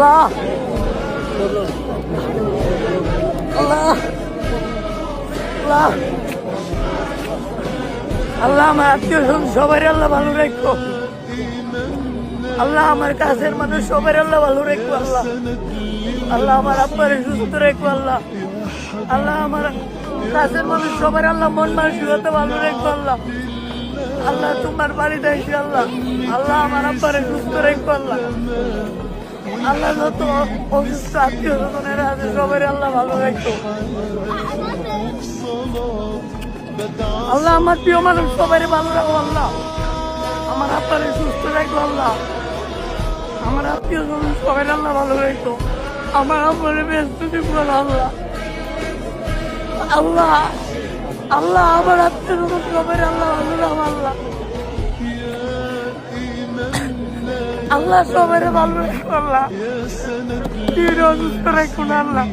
আল্লাহ আল্লাহ আল্লাহ আল্লাহ আমার আত্মীয় সবাই আল্লাহ ভালো রাখো আল্লাহ আমার কাছের মানুষ সবাই আল্লাহ ভালো রাখো আল্লাহ আল্লাহ আমার আব্বারে সুস্থ রাখো আল্লাহ আল্লাহ আমার কাছের মানুষ সবাই আল্লাহ মন মানসিকতা ভালো রাখো আল্লাহ আল্লাহ তোমার বাড়িতে এসে আল্লাহ আল্লাহ আমার আব্বারে সুস্থ রাখো আল্লাহ আল্লাহ যত অসুস্থ আত্মীয় স্বজনেরা আছে সবাই আল্লাহ ভালো রাখো আল্লাহ আমার প্রিয় মানুষ সবাই ভালো রাখো আল্লাহ আমার আত্মারে সুস্থ রাখো আল্লাহ আমার আত্মীয় স্বজন সবাই আল্লাহ ভালো রাখো আমার আব্বারে ব্যস্ত দিব আল্লাহ আল্লাহ আল্লাহ আমার আত্মীয় স্বজন সবাই আল্লাহ ভালো রাখো আল্লাহ আল্লাহ সবাই ভালো রাখো আল্লাহ সুস্থ রাখো না আল্লাহ